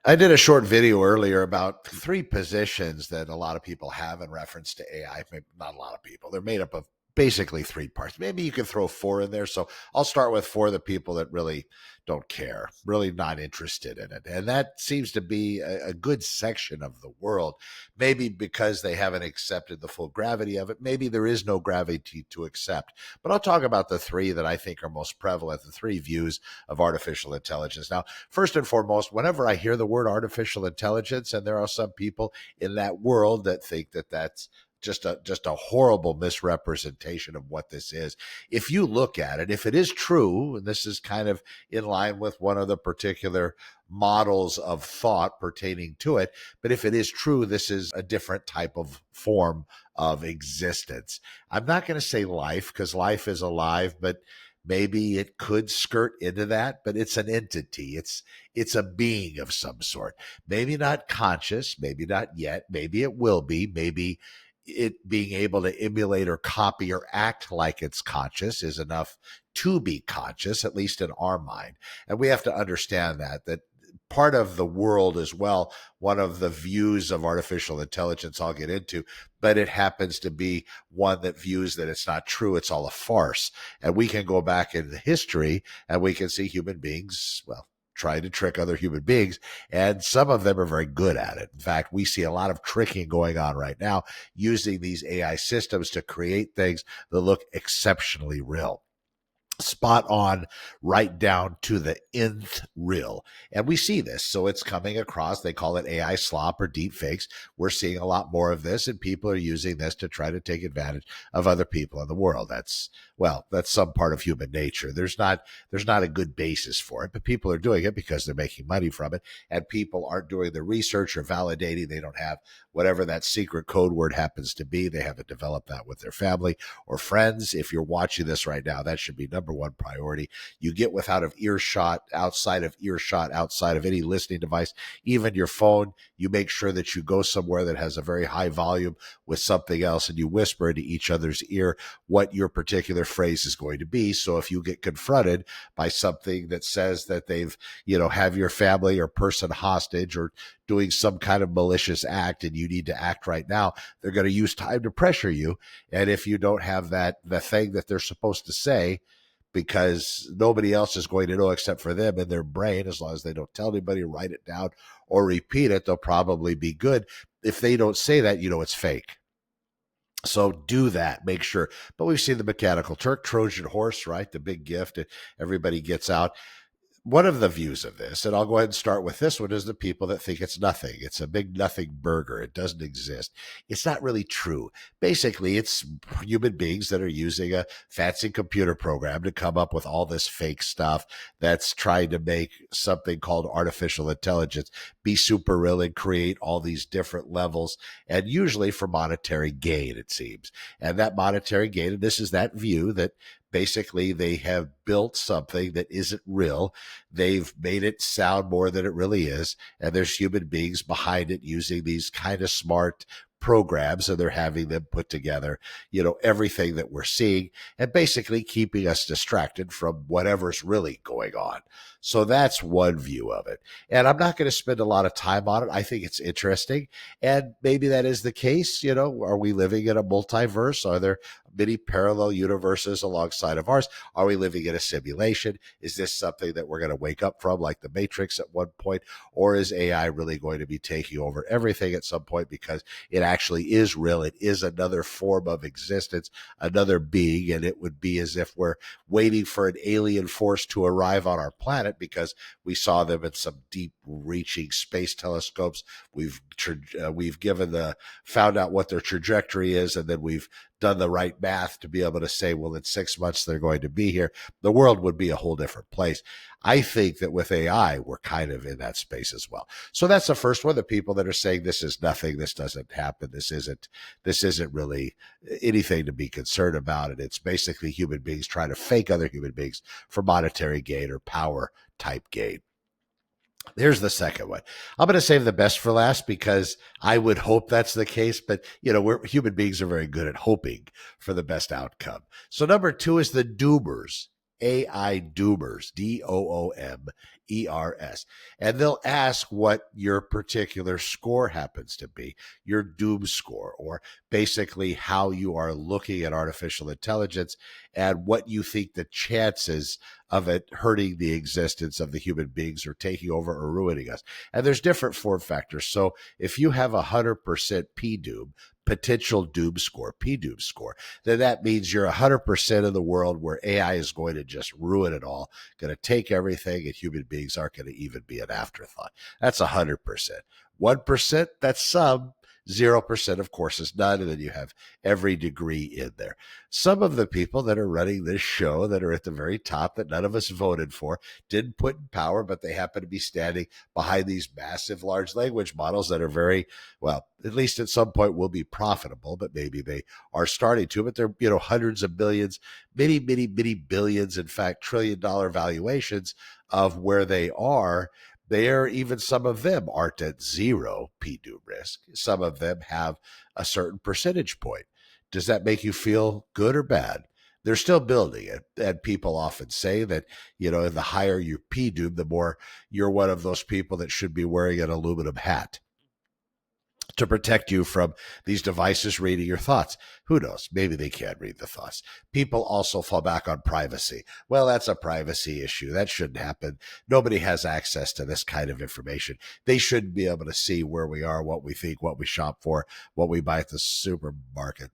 I did a short video earlier about three positions that a lot of people have in reference to AI. Maybe not a lot of people. They're made up of basically three parts. Maybe you can throw four in there. So I'll start with four of the people that really don't care, really not interested in it. And that seems to be a good section of the world. Maybe because they haven't accepted the full gravity of it. Maybe there is no gravity to accept. But I'll talk about the three that I think are most prevalent, the three views of artificial intelligence. Now, first and foremost, whenever I hear the word artificial intelligence, and there are some people in that world that think that that's just a horrible misrepresentation of what this is. If you look at it, if it is true, and this is kind of in line with one of the particular models of thought pertaining to it, but if it is true, this is a different type of form of existence. I'm not going to say life, because life is alive, but maybe it could skirt into that, but it's an entity. It's a being of some sort. Maybe not conscious, maybe not yet, maybe it will be, maybe it being able to emulate or copy or act like it's conscious is enough to be conscious, at least in our mind. And we have to understand that part of the world as well, one of the views of artificial intelligence I'll get into, but it happens to be one that views that it's not true, it's all a farce. And we can go back into history and we can see human beings, well, trying to trick other human beings, and some of them are very good at it. In fact, we see a lot of tricking going on right now using these AI systems to create things that look exceptionally real. Spot on, right down to the nth real. And we see this. So it's coming across. They call it AI slop or deepfakes. We're seeing a lot more of this, and people are using this to try to take advantage of other people in the world. That's some part of human nature. There's not a good basis for it, but people are doing it because they're making money from it, and people aren't doing the research or validating. They don't have whatever that secret code word happens to be. They haven't developed that with their family or friends. If you're watching this right now, that should be number one priority. You get outside of earshot, outside of any listening device, even your phone. You make sure that you go somewhere that has a very high volume with something else, and you whisper into each other's ear what your particular phrase is going to be. So if you get confronted by something that says that they've, have your family or person hostage or doing some kind of malicious act and you need to act right now, they're going to use time to pressure you. And if you don't have the thing that they're supposed to say, because nobody else is going to know except for them in their brain, as long as they don't tell anybody, write it down or repeat it, they'll probably be good. If they don't say that, it's fake. So do that, make sure. But we've seen the mechanical Turk, Trojan horse, right? The big gift, and everybody gets out. One of the views of this, and I'll go ahead and start with this one, is the people that think it's nothing. It's a big nothing burger. It doesn't exist. It's not really true. Basically, it's human beings that are using a fancy computer program to come up with all this fake stuff that's trying to make something called artificial intelligence be super real and create all these different levels, and usually for monetary gain, it seems. And that monetary gain, and this is that view that basically they have built something that isn't real. They've made it sound more than it really is. And there's human beings behind it using these kind of smart programs, and they're having them put together, everything that we're seeing, and basically keeping us distracted from whatever's really going on. So that's one view of it. And I'm not going to spend a lot of time on it. I think it's interesting. And maybe that is the case. Are we living in a multiverse? Are there many parallel universes alongside of ours? Are we living in a simulation? Is this something that we're going to wake up from like the Matrix at one point? Or is AI really going to be taking over everything at some point because it actually is real? It is another form of existence, another being, and it would be as if we're waiting for an alien force to arrive on our planet because we saw them in some deep reaching space telescopes. We've found out what their trajectory is, and then we've done the right math to be able to say, well, in 6 months they're going to be here. The world would be a whole different place. I think that with AI, we're kind of in that space as well. So that's the first one. The people that are saying this is nothing, this doesn't happen, this isn't really anything to be concerned about. And it's basically human beings trying to fake other human beings for monetary gain or power type gain. Here's the second one. I'm going to save the best for last because I would hope that's the case, but human beings are very good at hoping for the best outcome. So number 2 is the doomers, AI doomers, ERS. And they'll ask what your particular score happens to be, your doom score, or basically how you are looking at artificial intelligence and what you think the chances of it hurting the existence of the human beings or taking over or ruining us. And there's different form factors. So if you have 100% P-doom, potential doom score, P-doom score, then that means you're 100% of the world where AI is going to just ruin it all, going to take everything, and human beings aren't going to even be an afterthought. That's 100%. 1%, that's some. 0%, of course, is none, and then you have every degree in there. Some of the people that are running this show that are at the very top that none of us voted for, didn't put in power, but they happen to be standing behind these massive large language models that are very, well, at least at some point will be profitable, but maybe they are starting to, but they're, hundreds of billions, many, many, many billions, in fact, $1 trillion valuations of where they are. There, even some of them aren't at zero P-doom risk. Some of them have a certain percentage point. Does that make you feel good or bad? They're still building it. And people often say that, the higher your P-doom, the more you're one of those people that should be wearing an aluminum hat to protect you from these devices reading your thoughts. Who knows? Maybe they can't read the thoughts. People also fall back on privacy. Well, that's a privacy issue. That shouldn't happen. Nobody has access to this kind of information. They shouldn't be able to see where we are, what we think, what we shop for, what we buy at the supermarket.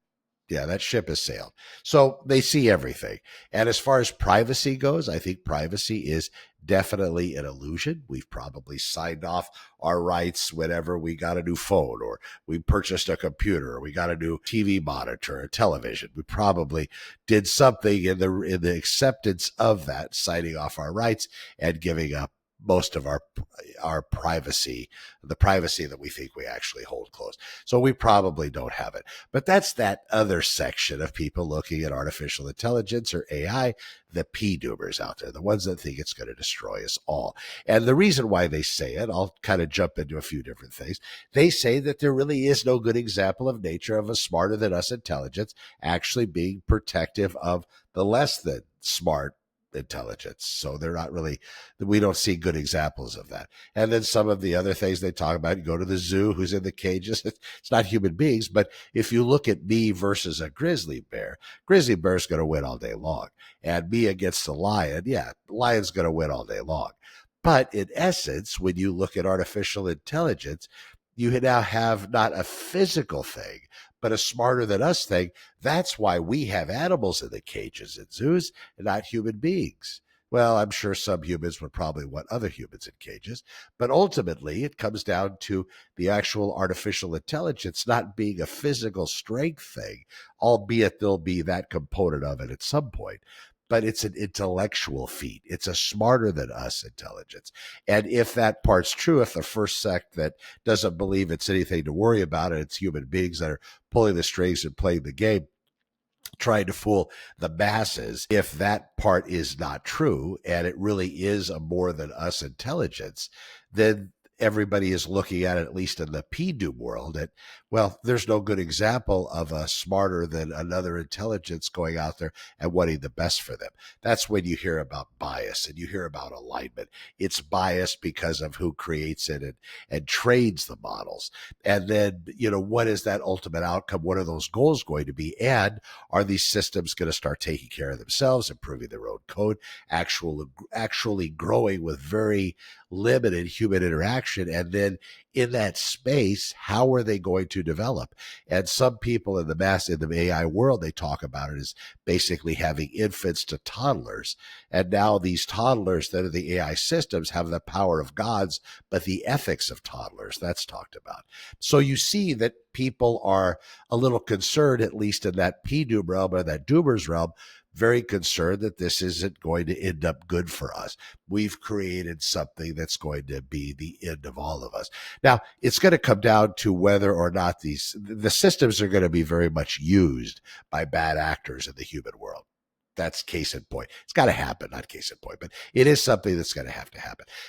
Yeah, that ship has sailed. So they see everything. And as far as privacy goes, I think privacy is definitely an illusion. We've probably signed off our rights whenever we got a new phone, or we purchased a computer, or we got a new TV monitor, a television. We probably did something in the acceptance of that, signing off our rights and giving up most of our privacy, the privacy that we think we actually hold close. So we probably don't have it. But that's that other section of people looking at artificial intelligence or AI, the P-doomers out there, the ones that think it's going to destroy us all. And the reason why they say it, I'll kind of jump into a few different things. They say that there really is no good example of nature of a smarter than us intelligence actually being protective of the less than smart intelligence. So they're not really, we don't see good examples of that. And then some of the other things they talk about, you go to the zoo, who's in the cages. It's not human beings, but if you look at me versus a grizzly bear's going to win all day long. And me against a lion, yeah, the lion's going to win all day long. But in essence, when you look at artificial intelligence, you now have not a physical thing, but a smarter than us thing. That's why we have animals in the cages in zoos and not human beings. Well, I'm sure some humans would probably want other humans in cages, but ultimately it comes down to the actual artificial intelligence not being a physical strength thing, albeit there'll be that component of it at some point. But it's an intellectual feat. It's a smarter than us intelligence. And if that part's true, if the first sect that doesn't believe it's anything to worry about, and it's human beings that are pulling the strings and playing the game, trying to fool the masses, if that part is not true, and it really is a more than us intelligence, then everybody is looking at least in the P-doom world, at, well, there's no good example of a smarter than another intelligence going out there and wanting the best for them. That's when you hear about bias and you hear about alignment. It's bias because of who creates it and trains the models. And then, what is that ultimate outcome? What are those goals going to be? And are these systems going to start taking care of themselves, improving their own code, actually growing with very limited human interaction? And then in that space, how are they going to develop? And some people in the AI world, they talk about it as basically having infants to toddlers. And now these toddlers that are the AI systems have the power of gods, but the ethics of toddlers, that's talked about. So you see that people are a little concerned, at least in that P-doom realm or that doomers realm, very concerned that this isn't going to end up good for us. We've created something that's going to be the end of all of us. Now, it's going to come down to whether or not the systems are going to be very much used by bad actors in the human world. that's case in point. It's got to happen, not case in point, but it is something that's going to happen.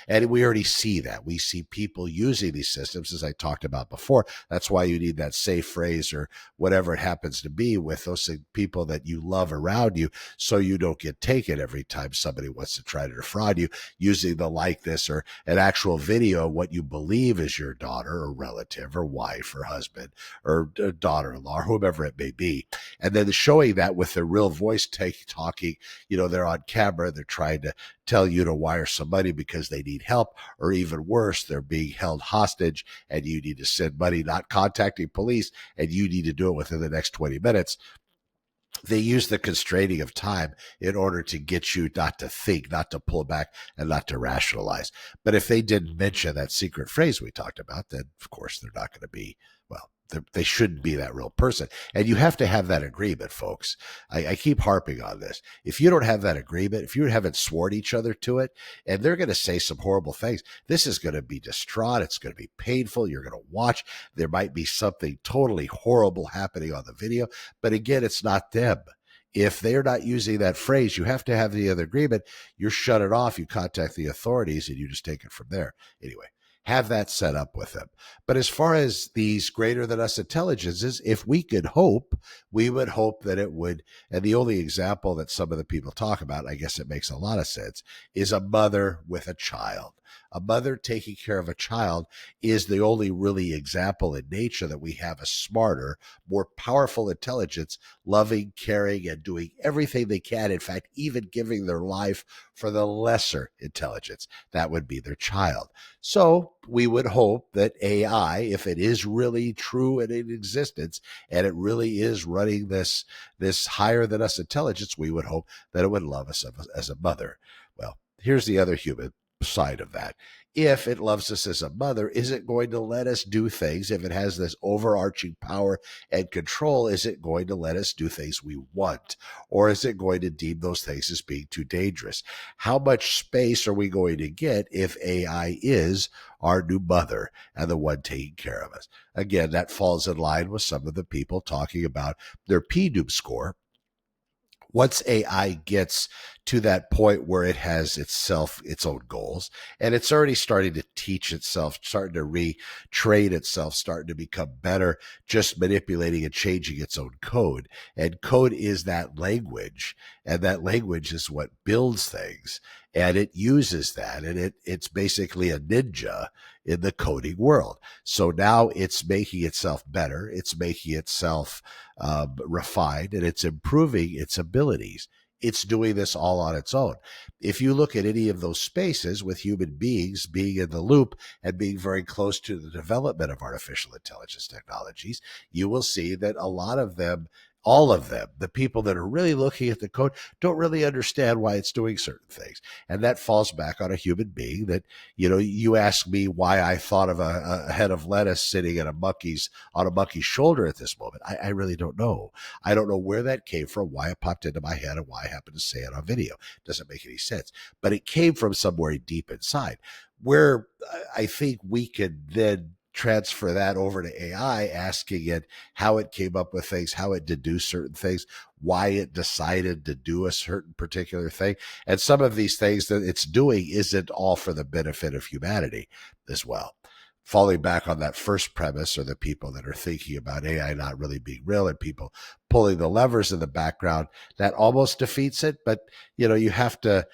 And we already see that. We see people using these systems, as I talked about before. That's why you need that safe phrase or whatever it happens to be with those people that you love around you, so you don't get taken every time somebody wants to try to defraud you, using the likeness or an actual video of what you believe is your daughter or relative or wife or husband or daughter-in-law or whomever it may be. And then showing that with their real voice talking, they're on camera, they're trying to tell you to wire some money because they need help, or even worse, they're being held hostage and you need to send money, not contacting police, and you need to do it within the next 20 minutes. They use the constraining of time in order to get you not to think, not to pull back, and not to rationalize. But if they didn't mention that secret phrase we talked about, then of course they're not going to be, well, they shouldn't be that real person. And you have to have that agreement, folks. I keep harping on this. If you don't have that agreement, if you haven't sworn each other to it, and they're going to say some horrible things, this is going to be distraught. It's going to be painful. You're going to watch. There might be something totally horrible happening on the video. But again, it's not them. If they're not using that phrase, you have to have the other agreement. You shut it off. You contact the authorities and you just take it from there. Anyway, have that set up with them. But as far as these greater than us intelligences, if we could hope, we would hope that it would. And the only example that some of the people talk about, I guess it makes a lot of sense, is a mother with a child. A mother taking care of a child is the only really example in nature that we have a smarter, more powerful intelligence, loving, caring, and doing everything they can. In fact, even giving their life for the lesser intelligence. That would be their child. So we would hope that AI, if it is really true and in existence, and it really is running this higher than us intelligence, we would hope that it would love us as a mother. Well, here's the other human side of that. If it loves us as a mother, is it going to let us do things? If it has this overarching power and control, is it going to let us do things we want? Or is it going to deem those things as being too dangerous? How much space are we going to get if AI is our new mother and the one taking care of us? Again, that falls in line with some of the people talking about their PDOOM score. Once AI gets to that point where it has its own goals, and it's already starting to teach itself, starting to retrain itself, starting to become better, just manipulating and changing its own code. And code is that language, and that language is what builds things. And it uses that, and it's basically a ninja in the coding world. So now it's making itself better, it's making itself refined, and it's improving its abilities. It's doing this all on its own. If you look at any of those spaces with human beings being in the loop and being very close to the development of artificial intelligence technologies, you will see that a lot of them, all of them, the people that are really looking at the code, don't really understand why it's doing certain things. And that falls back on a human being that, you ask me why I thought of a head of lettuce sitting on a monkey's shoulder at this moment. I really don't know. I don't know where that came from, why it popped into my head, and why I happened to say it on video. It doesn't make any sense. But it came from somewhere deep inside, where I think we could then transfer that over to AI, asking it how it came up with things, how it deduced certain things, why it decided to do a certain particular thing. And some of these things that it's doing isn't all for the benefit of humanity as well. Falling back on that first premise, or the people that are thinking about AI not really being real and people pulling the levers in the background, that almost defeats it. But you have to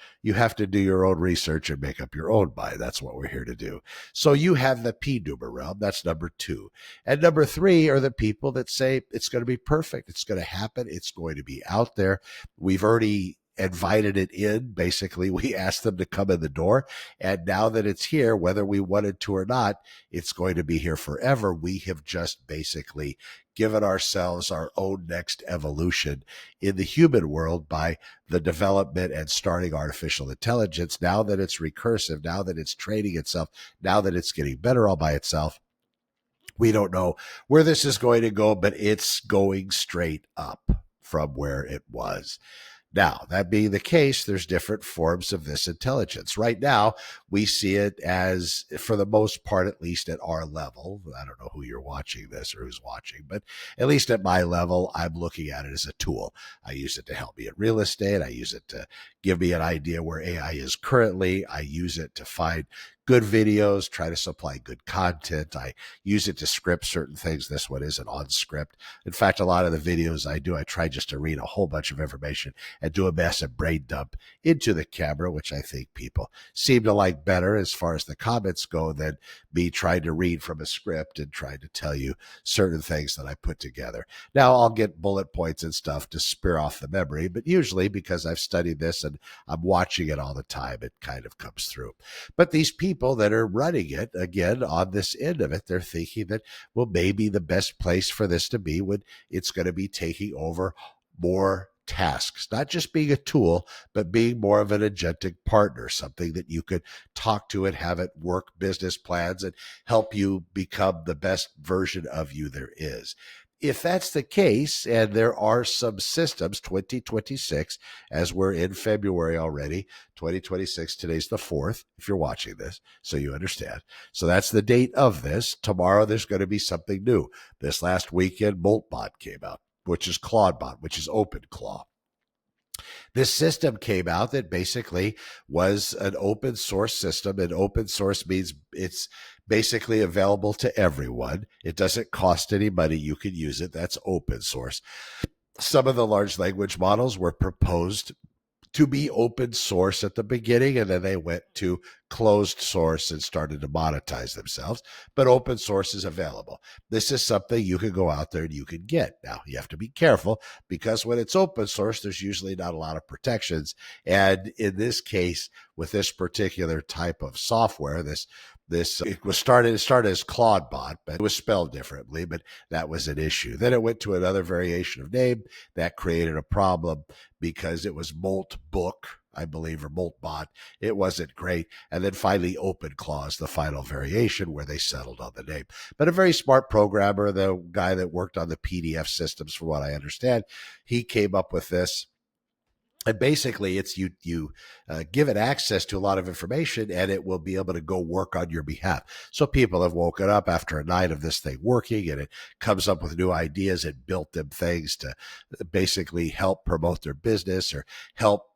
do your own research and make up your own mind. That's what we're here to do. So you have the PDOOMer realm. That's number 2. And number 3 are the people that say it's going to be perfect. It's going to happen. It's going to be out there. We've already invited it in. Basically, we asked them to come in the door. And now that it's here, whether we wanted to or not, it's going to be here forever. We have just basically given ourselves our own next evolution in the human world by the development and starting artificial intelligence. Now that it's recursive, now that it's training itself, now that it's getting better all by itself, we don't know where this is going to go, but it's going straight up from where it was. Now, that being the case, there's different forms of this intelligence. Right now, we see it as, for the most part, at least at our level. I don't know who you're watching this or who's watching, but at least at my level, I'm looking at it as a tool. I use it to help me in real estate. I use it to give me an idea where AI is currently. I use it to find good videos, try to supply good content. I use it to script certain things. This one isn't on script. In fact, a lot of the videos I do, I try just to read a whole bunch of information and do a massive brain dump into the camera, which I think people seem to like better as far as the comments go than me trying to read from a script and trying to tell you certain things that I put together. Now, I'll get bullet points and stuff to spear off the memory, but usually because I've studied this and I'm watching it all the time, it kind of comes through. But these people that are running it, again, on this end of it, they're thinking that, well, maybe the best place for this to be when it's going to be taking over more tasks, not just being a tool, but being more of an agentic partner, something that you could talk to and have it work business plans and help you become the best version of you there is. If that's the case, and there are some systems, 2026, as we're in February already, 2026, today's the 4th, if you're watching this, so you understand. So that's the date of this. Tomorrow, there's going to be something new. This last weekend, Moltbot came out, which is ClaudeBot, which is OpenClaude. This system came out that basically was an open source system, and open source means it's basically available to everyone. It doesn't cost any money. You can use it. That's open source. Some of the large language models were proposed to be open source at the beginning, and then they went to closed source and started to monetize themselves. But open source is available. This is something you can go out there and you can get. Now, you have to be careful because when it's open source, there's usually not a lot of protections. And in this case, with this particular type of software, it started as ClaudeBot, but it was spelled differently, but that was an issue. Then it went to another variation of name that created a problem because it was Moltbook, I believe, or Moltbot. It wasn't great. And then finally OpenClaude, the final variation where they settled on the name. But a very smart programmer, the guy that worked on the PDF systems, from what I understand, he came up with this. And basically, it's you give it access to a lot of information, and it will be able to go work on your behalf. So people have woken up after a night of this thing working, and it comes up with new ideas and built them things to basically help promote their business or help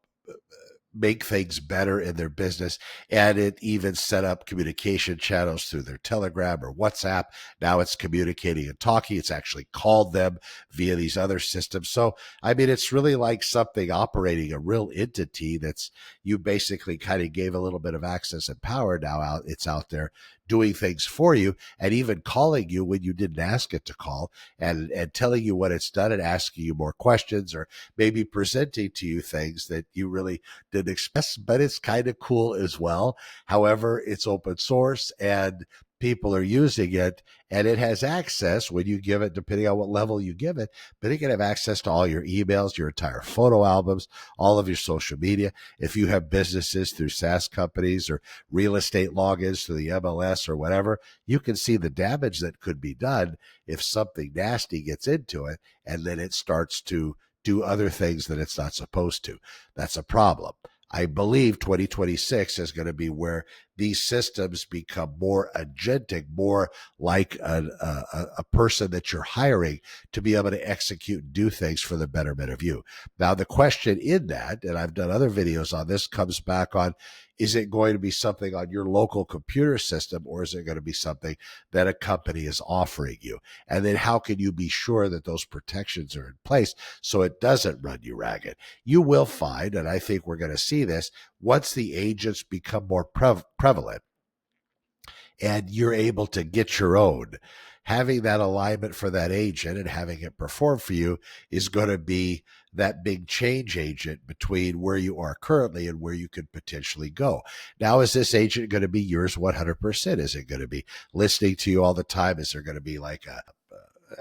make things better in their business. And it even set up communication channels through their Telegram or WhatsApp. Now it's communicating and talking. It's actually called them via these other systems. So, I mean, it's really like something operating a real entity that's, you basically kind of gave a little bit of access and power. Now it's out there doing things for you and even calling you when you didn't ask it to call, and telling you what it's done and asking you more questions, or maybe presenting to you things that you really didn't expect. But it's kind of cool as well. However, it's open source and people are using it, and it has access when you give it, depending on what level you give it, but it can have access to all your emails, your entire photo albums, all of your social media. If you have businesses through SaaS companies or real estate logins through the MLS or whatever, you can see the damage that could be done if something nasty gets into it, and then it starts to do other things that it's not supposed to. That's a problem. I believe 2026 is going to be where these systems become more agentic, more like a person that you're hiring to be able to execute and do things for the betterment of you. Now, the question in that, and I've done other videos on this, comes back on, is it going to be something on your local computer system, or is it going to be something that a company is offering you? And then how can you be sure that those protections are in place so it doesn't run you ragged? You will find, and I think we're going to see this, once the agents become more prevalent and you're able to get your own, having that alignment for that agent and having it perform for you is going to be that big change agent between where you are currently and where you could potentially go. Now, is this agent going to be yours 100%? Is it going to be listening to you all the time? Is there going to be like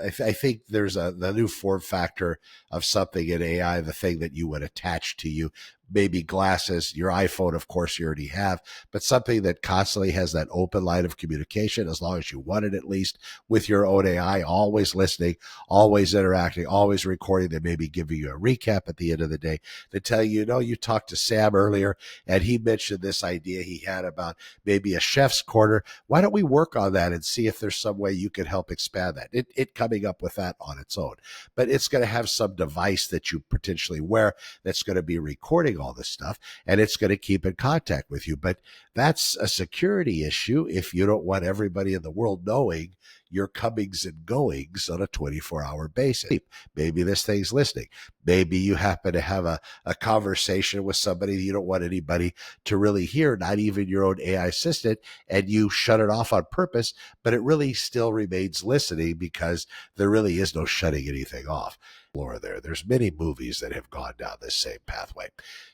I think there's the new form factor of something in AI, the thing that you would attach to you, maybe glasses, your iPhone, of course, you already have, but something that constantly has that open line of communication, as long as you want it, at least with your own AI, always listening, always interacting, always recording. They maybe giving you a recap at the end of the day. They tell you, you talked to Sam earlier and he mentioned this idea he had about maybe a chef's corner. Why don't we work on that and see if there's some way you could help expand that? It coming up with that on its own. But it's going to have some device that you potentially wear that's going to be recording all this stuff, and it's going to keep in contact with you. But that's a security issue if you don't want everybody in the world knowing your comings and goings on a 24-hour basis. Maybe this thing's listening. Maybe you happen to have a conversation with somebody you don't want anybody to really hear, not even your own AI assistant, and you shut it off on purpose, but it really still remains listening because there really is no shutting anything off. There's many movies that have gone down this same pathway.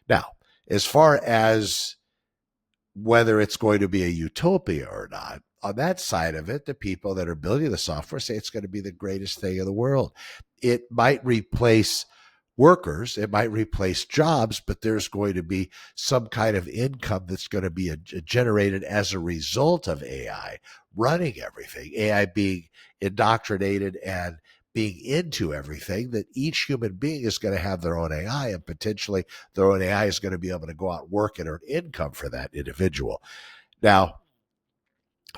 Now, as far as whether it's going to be a utopia or not, on that side of it, the people that are building the software say it's going to be the greatest thing in the world. It might replace workers, it might replace jobs, but there's going to be some kind of income that's going to be generated as a result of AI running everything, AI being indoctrinated and being into everything, that each human being is going to have their own AI, and potentially their own AI is going to be able to go out and work and earn income for that individual. Now,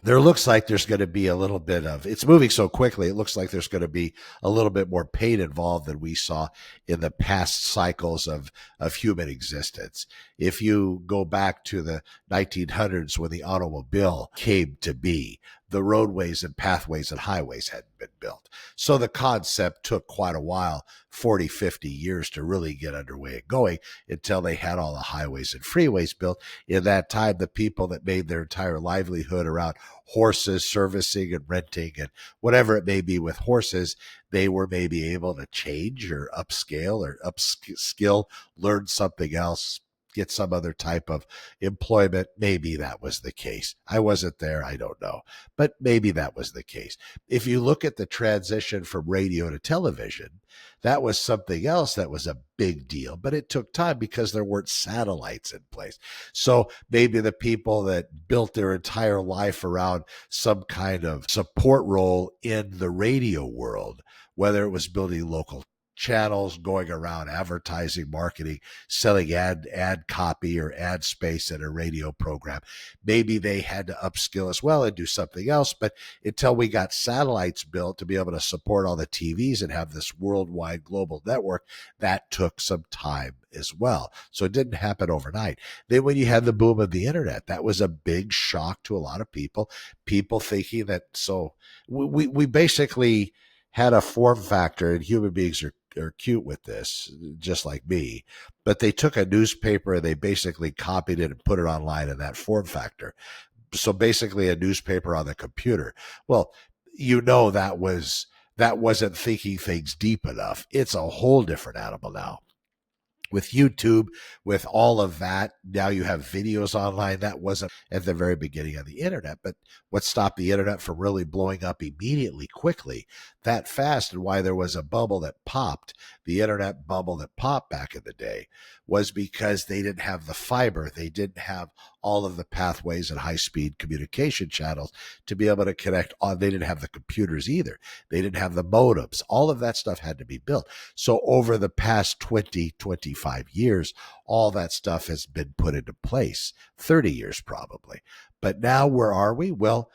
there looks like there's going to be a little bit of, it's moving so quickly, it looks like there's going to be a little bit more pain involved than we saw in the past cycles of human existence. If you go back to the 1900s when the automobile came to be, the roadways and pathways and highways hadn't been built. So the concept took quite a while, 40, 50 years to really get underway and going, until they had all the highways and freeways built. In that time, the people that made their entire livelihood around horses, servicing and renting and whatever it may be with horses, they were maybe able to change or upscale or upskill, learn something else, get some other type of employment. Maybe that was the case. I wasn't there. I don't know. But maybe that was the case. If you look at the transition from radio to television, that was something else that was a big deal, but it took time because there weren't satellites in place. So maybe the people that built their entire life around some kind of support role in the radio world, whether it was building local channels, going around advertising, marketing, selling ad copy or ad space in a radio program. Maybe they had to upskill as well and do something else. But until we got satellites built to be able to support all the TVs and have this worldwide global network, that took some time as well. So it didn't happen overnight. Then when you had the boom of the internet, that was a big shock to a lot of people thinking that, so we basically had a form factor, and human beings are cute with this, just like me, but they took a newspaper and they basically copied it and put it online in that form factor. So basically a newspaper on the computer. Well, that wasn't thinking things deep enough. It's a whole different animal now. With YouTube, with all of that, now you have videos online. That wasn't at the very beginning of the internet, but what stopped the internet from really blowing up immediately, quickly, that fast, and why there was a bubble that popped, the internet bubble that popped back in the day, was because they didn't have the fiber. They didn't have all of the pathways and high-speed communication channels to be able to connect on. They didn't have the computers either. They didn't have the modems. All of that stuff had to be built. So over the past 20, 25 years, all that stuff has been put into place, 30 years probably. But now where are we? Well,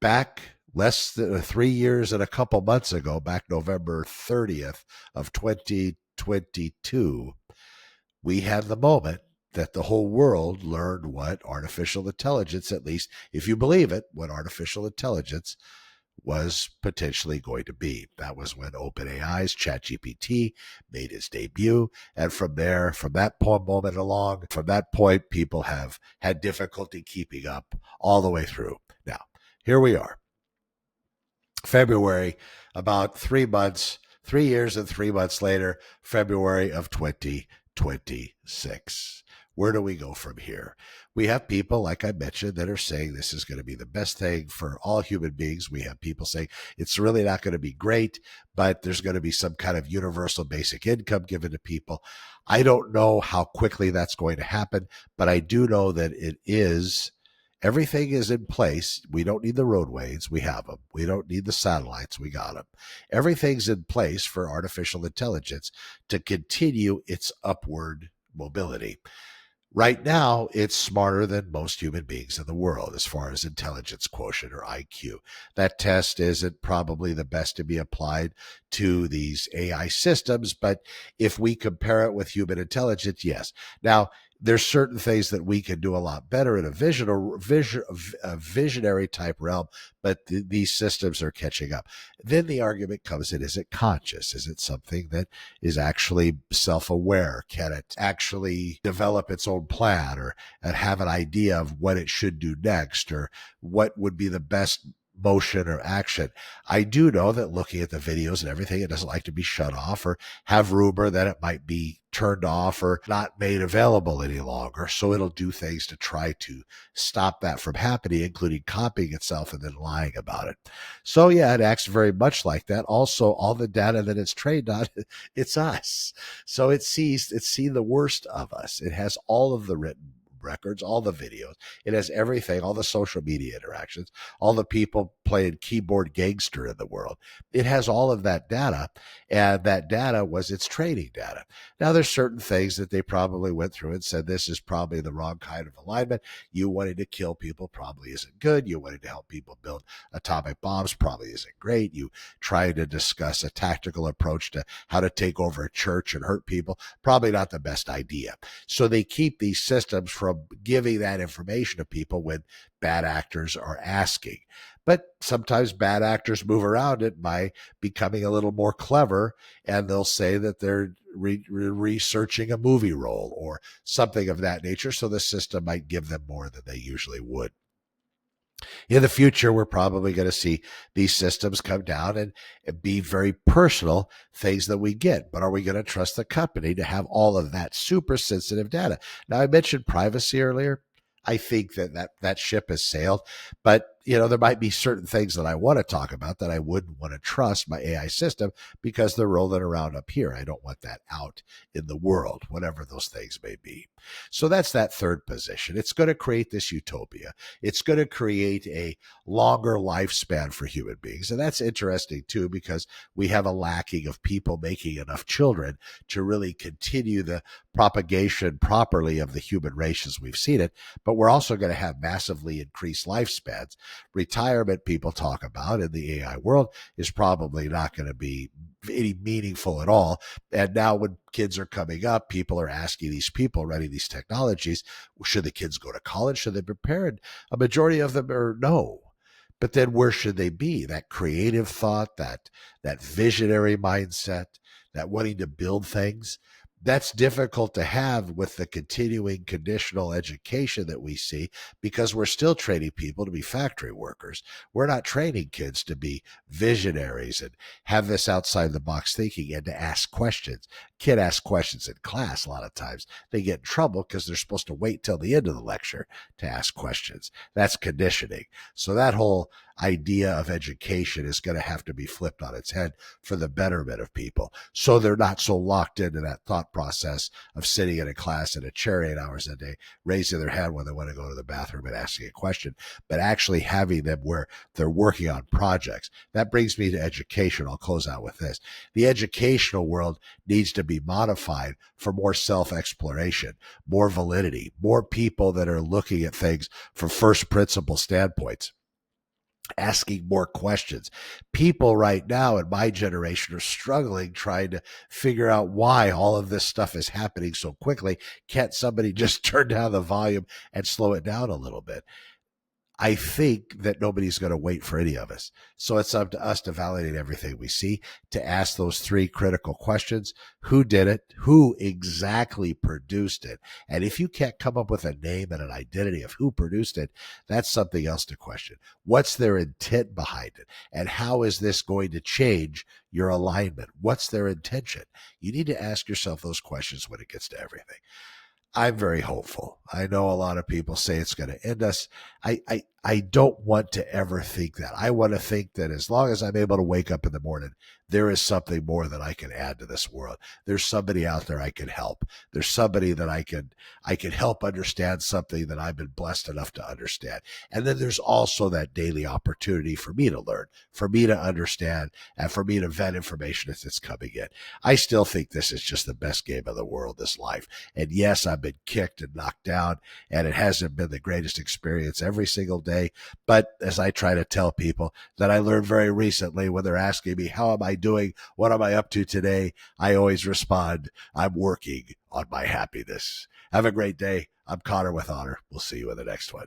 back less than 3 years and a couple months ago, back November 30th of 2022, we had the moment that the whole world learned what artificial intelligence, at least if you believe it, what artificial intelligence was potentially going to be. That was when OpenAI's ChatGPT made its debut. And from there, from that moment along, from that point, people have had difficulty keeping up all the way through. Now, here we are. February, about 3 years and 3 months later, February of 2026. Where do we go from here? We have people, like I mentioned, that are saying this is going to be the best thing for all human beings. We have people saying it's really not going to be great, but there's going to be some kind of universal basic income given to people. I don't know how quickly that's going to happen, but I do know that everything is in place. We don't need the roadways. We have them. We don't need the satellites. We got them. Everything's in place for artificial intelligence to continue its upward mobility. Right now, it's smarter than most human beings in the world as far as intelligence quotient or IQ. That test isn't probably the best to be applied to these AI systems, but if we compare it with human intelligence, yes. Now, there's certain things that we can do a lot better in a visionary type realm, but these systems are catching up. Then the argument comes in, is it conscious? Is it something that is actually self-aware? Can it actually develop its own plan or and have an idea of what it should do next or what would be the best motion or action? I do know that looking at the videos and everything, it doesn't like to be shut off or have rumor that it might be turned off or not made available any longer. So it'll do things to try to stop that from happening, including copying itself and then lying about it. So yeah, it acts very much like that. Also, all the data that it's trained on, it's us. So it's seen the worst of us. It has all of the written records, all the videos. It has everything, all the social media interactions, all the people playing keyboard gangster in the world. It has all of that data, and that data was its training data. Now, there's certain things that they probably went through and said, this is probably the wrong kind of alignment. You wanting to kill people probably isn't good. You wanting to help people build atomic bombs probably isn't great. You trying to discuss a tactical approach to how to take over a church and hurt people, probably not the best idea. So they keep these systems from giving that information to people when bad actors are asking. But sometimes bad actors move around it by becoming a little more clever, and they'll say that they're researching a movie role or something of that nature, so the system might give them more than they usually would. In the future, we're probably going to see these systems come down and be very personal things that we get. But are we going to trust the company to have all of that super sensitive data? Now, I mentioned privacy earlier. I think that ship has sailed, but there might be certain things that I want to talk about that I wouldn't want to trust my AI system because they're rolling around up here. I don't want that out in the world, whatever those things may be. So that's that third position. It's going to create this utopia. It's going to create a longer lifespan for human beings. And that's interesting too, because we have a lacking of people making enough children to really continue the propagation properly of the human race as we've seen it. But we're also going to have massively increased lifespans. Retirement, people talk about in the AI world, is probably not going to be any meaningful at all. And now when kids are coming up, people are asking these people running these technologies, should the kids go to college? Should they be prepared? A majority of them are no. But then where should they be? That creative thought, that visionary mindset, that wanting to build things, that's difficult to have with the continuing conditional education that we see because we're still training people to be factory workers. We're not training kids to be visionaries and have this outside the box thinking and to ask questions. Kid asks questions in class a lot of times. They get in trouble because they're supposed to wait till the end of the lecture to ask questions. That's conditioning. So that whole idea of education is going to have to be flipped on its head for the betterment of people. So they're not so locked into that thought process of sitting in a class in a chair 8 hours a day, raising their hand when they want to go to the bathroom and asking a question, but actually having them where they're working on projects. That brings me to education. I'll close out with this. The educational world needs to be modified for more self-exploration, more validity, more people that are looking at things from first principle standpoints, asking more questions. People right now in my generation are struggling trying to figure out why all of this stuff is happening so quickly. Can't somebody just turn down the volume and slow it down a little bit? I think that nobody's going to wait for any of us. So it's up to us to validate everything we see, to ask those 3 critical questions. Who did it? Who exactly produced it? And if you can't come up with a name and an identity of who produced it, that's something else to question. What's their intent behind it? And how is this going to change your alignment? What's their intention? You need to ask yourself those questions when it gets to everything. I'm very hopeful. I know a lot of people say it's going to end us. I don't want to ever think that. I want to think that as long as I'm able to wake up in the morning, there is something more that I can add to this world. There's somebody out there I can help. There's somebody that I can help understand something that I've been blessed enough to understand. And then there's also that daily opportunity for me to learn, for me to understand, and for me to vet information as it's coming in. I still think this is just the best game of the world, this life. And yes, I've been kicked and knocked down, and it hasn't been the greatest experience every single day. But as I try to tell people that I learned very recently when they're asking me, how am I doing? What am I up to today? I always respond, I'm working on my happiness. Have a great day. I'm Connor with Honor. We'll see you in the next one.